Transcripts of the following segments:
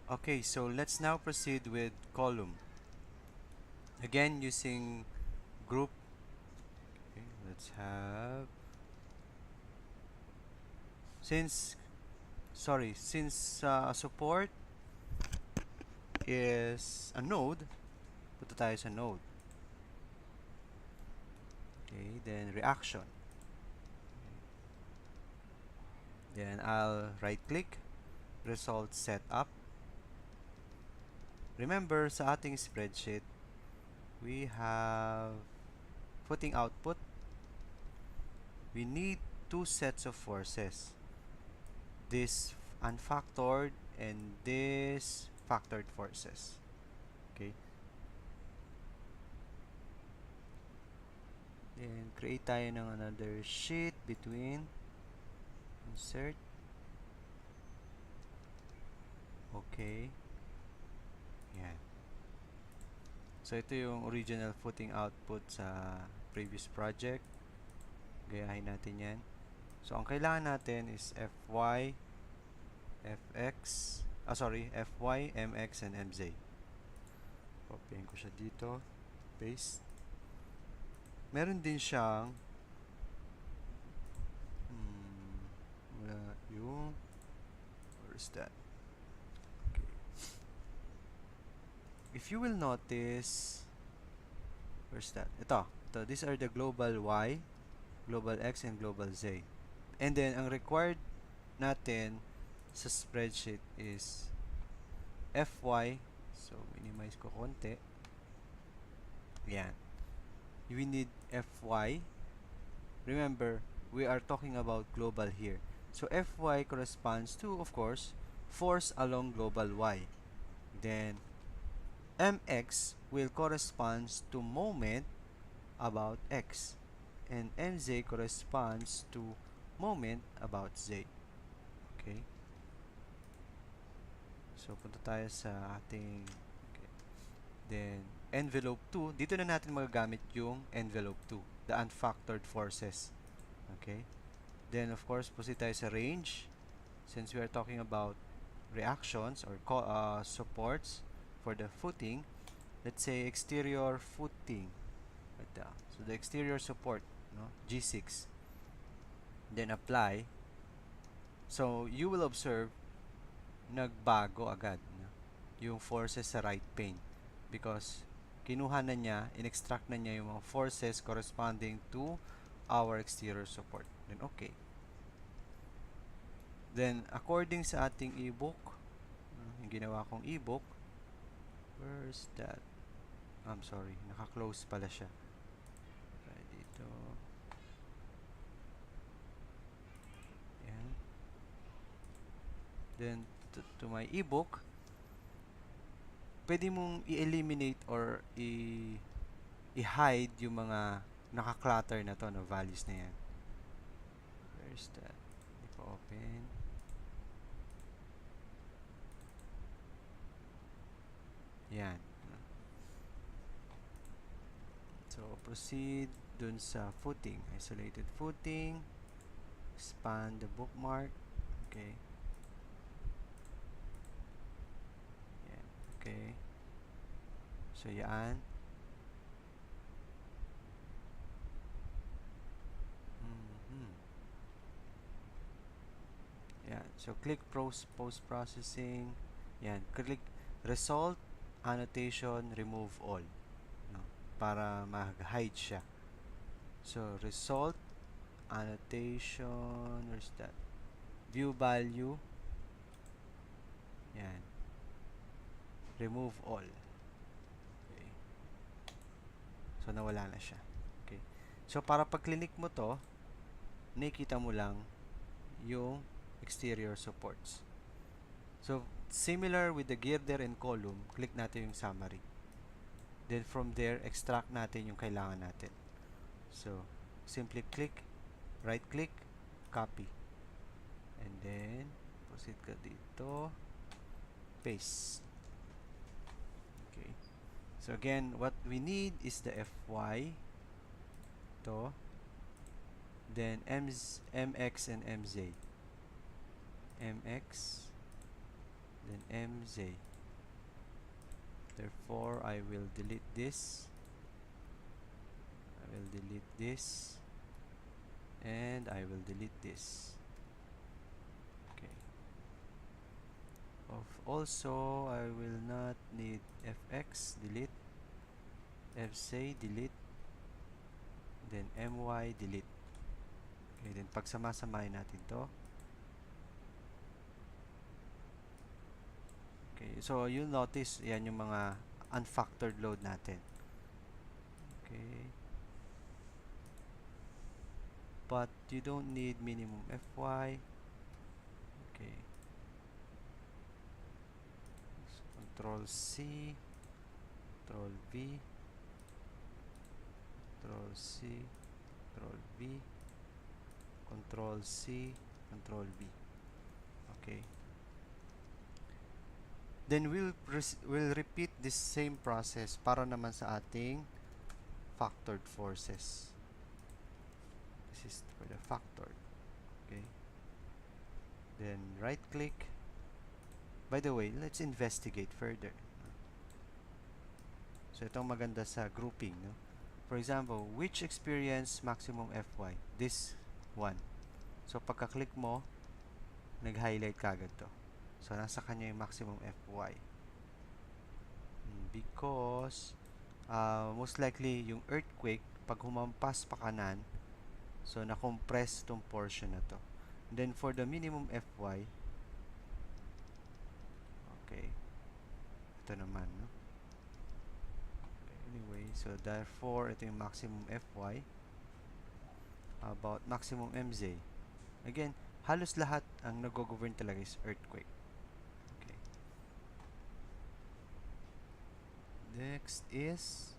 Okay, so let's now proceed with column. Again, using group. Okay, let's have since support is a node, punta tayo sa node. Okay, then reaction. Then I'll right click, result setup. Remember sa ating spreadsheet, we have footing output. We need two sets of forces. This unfactored and this factored forces. Okay. Then create tayo ng another sheet between insert. Okay. Yan. So ito yung original footing output sa previous project. Gayahin natin yan. So ang kailangan natin is Fy, Fx, Fy, Mx, and Mz. Copyin ko siya dito. Paste. Meron din siyang yung where's that? Okay. If you will notice, where's that? Ito. These are the global Y, global X, and global Z. And then, ang required natin sa spreadsheet is Fy. So, minimize ko konti. Yan. We need Fy. Remember, we are talking about global here. So, Fy corresponds to, of course, force along global Y. Then, Mx will corresponds to moment about X. And Mz corresponds to moment about Z. Okay? So, punta tayo sa ating okay. Then, envelope 2. Dito na natin magagamit yung envelope 2. The unfactored forces. Okay? Then, of course, proceed tayo sa range. Since we are talking about reactions or supports for the footing, let's say exterior footing. So, the exterior support, no? G6. Then, apply. So, you will observe nagbago agad, no? Yung forces sa right pane because kinuha na niya, in-extract na niya yung mga forces corresponding to our exterior support. Then, okay. Then, according sa ating ebook, yung ginawa kong ebook, where's that? I'm sorry, naka-close pala siya. Dito. Yan. Then, to my ebook, pwede mong i-eliminate or i-hide yung mga naka-clutter na to, no, values na yan. Where's that? Hindi ko open. Yan. So, proceed dun sa footing. Isolated footing. Expand the bookmark. Okay. Yan. Okay. So, yan. Yan. So, click post-processing. Yan. Click result, annotation, remove all. No? Para mag-hide siya. So, result, annotation, where's that? View value. Yan. Remove all. Okay. So, nawala na siya. Okay. So, para pag-click mo to, nakikita mo lang yung exterior supports. So, similar with the girder and column, click natin yung summary. Then, from there, extract natin yung kailangan natin. So, simply click, right-click, copy. And then, proceed ka dito, paste. Okay. So, again, what we need is the Fy, to, then Mx and Mz. Mx, then mz. Therefore, I will delete this. I will delete this. And I will delete this. Okay. Also, I will not need fx, delete. fc, delete. Then my, delete. Okay, then pagsama-samahin natin to. Okay, so you'll notice, yan yung mga unfactored load natin. Okay. But you don't need minimum fy. Okay. So, Control C, Control V, Control C, Control V, Control C, Control V. Okay. Then we'll repeat this same process para naman sa ating factored forces. This is for the factored. Okay. Then right click. By the way, let's investigate further. So itong maganda sa grouping, no? For example, which experience maximum Fy? This one. So pagka-click mo, nag-highlight kagad to. So nasa kanya yung maximum Fy. Because most likely yung earthquake, pag humampas pa kanan, so na-compress tong portion na to. Then for the minimum Fy, okay, ito naman, no? Okay, anyway, so therefore ito yung maximum Fy. About maximum Mz, again, halos lahat ang nag-govern talaga is earthquake. Okay. Next is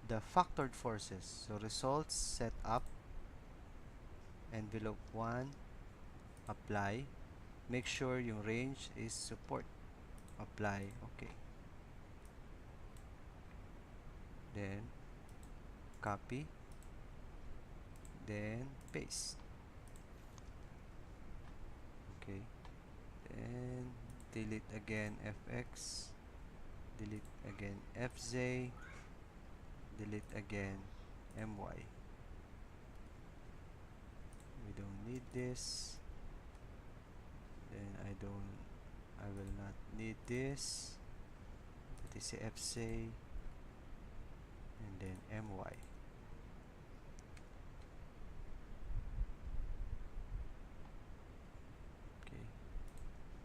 the factored forces. So results, set up, envelope 1, apply. Make sure yung range is support. Apply. Okay. Then copy. Then paste. Okay. Then delete again fx. Delete again fz. Delete again my. We don't need this. Then I will not need this. That is fc. And then my. Okay.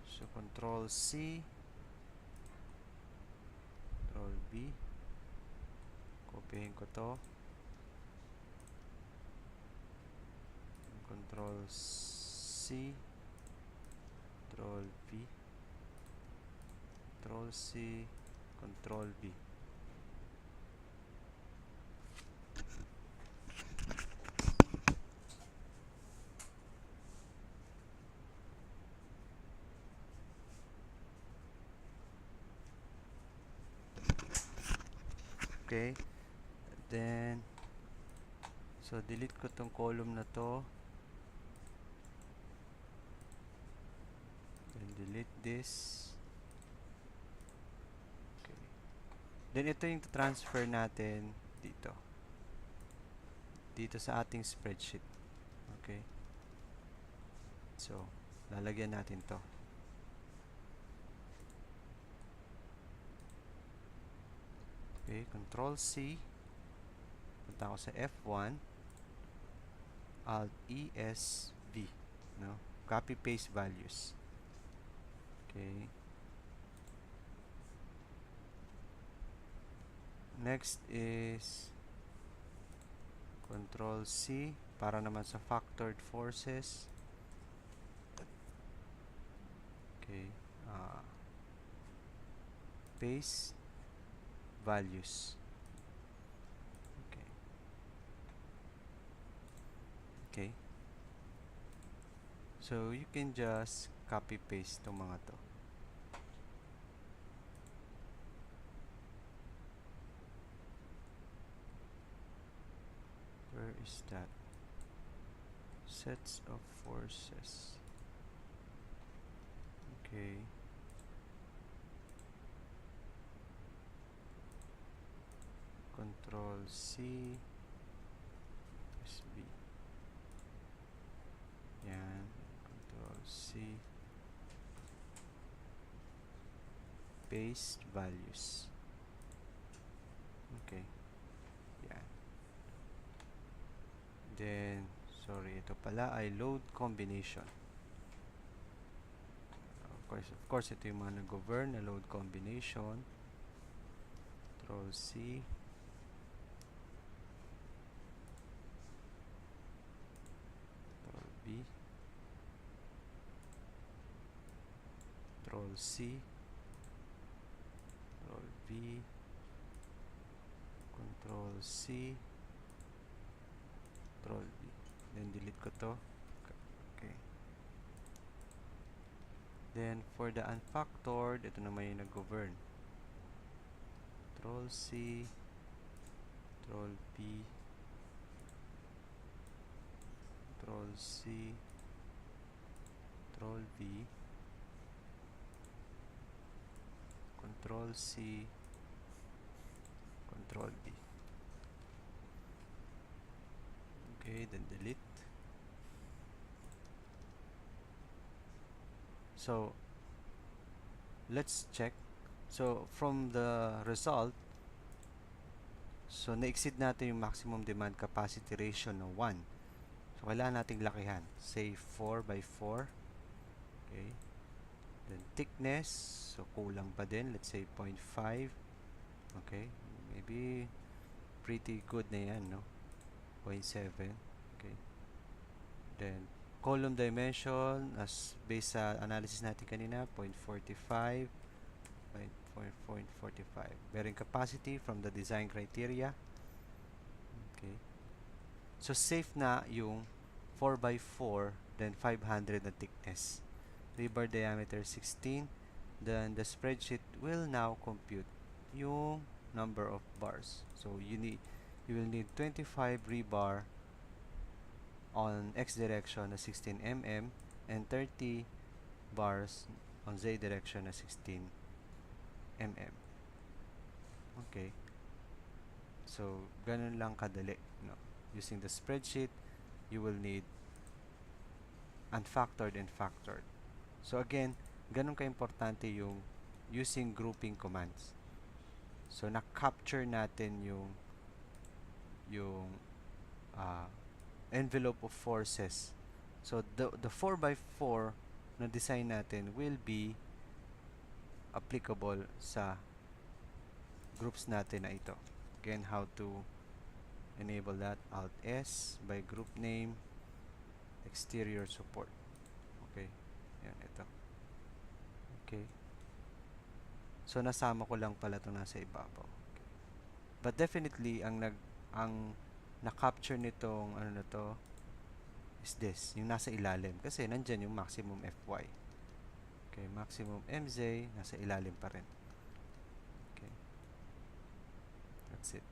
So Control C, Control B. Kopyahin ko to. Control C, Control V, Control C, Control V. Okay. Then so delete ko tong column na to. Then delete this. Okay. Then ito yung transfer natin dito. Dito sa ating spreadsheet. Okay. So lalagyan natin to. Okay, Control C. Punta ako sa F1. Alt ES V, no? Copy paste values. Okay. Next is Control C para naman sa factored forces. Okay. Paste values. Okay. Okay. So you can just copy paste itong mga to. Where is that? Sets of forces. Okay. Okay. Control C, SB. Yan. Control C. Paste values. Okay. Yan. Then, sorry, ito pala ay load combination. Of course, ito yung mga nag-govern na load combination. Control C. Control B. Control C. Control V. Control C. Control V. Then delete ko to. Okay. Then for the unfactored, ito naman yung nag-govern. Control C. Control P. Control C. Control V. Control C. Control V. Okay, then delete. So let's check. So from the result, so na-exceed natin yung maximum demand capacity ratio na 1. So kailangan nating lakihan. Say 4 by 4. Okay. Then thickness, so kulang pa din. Let's say 0.5. Okay. Maybe pretty good na yan, no? 0.7. Okay. Then column dimension, as based sa analysis natin kanina, 0.45. 0.45. Bearing capacity from the design criteria. Okay. So safe na yung 4 by 4, then 500 na thickness. Rebar diameter 16. Then the spreadsheet will now compute yung number of bars. So you will need 25 rebar on X direction na 16 mm and 30 bars on Z direction na 16 mm. Okay. So ganun lang kadali, no? Using the spreadsheet, you will need unfactored and factored. So again, ganun ka-importante yung using grouping commands. So na-capture natin yung envelope of forces. So the 4 by 4 na design natin will be applicable sa groups natin na ito. Again, how to enable that? Alt S by group name, exterior support. Okay. Yan, ito. Okay. So nasama ko lang pala 'tong nasa ibabaw. Okay. But definitely ang na-capture nitong ano na to is this, yung nasa ilalim kasi nandiyan yung maximum FY. Okay, maximum MZ nasa ilalim pa rin. Okay. That's it.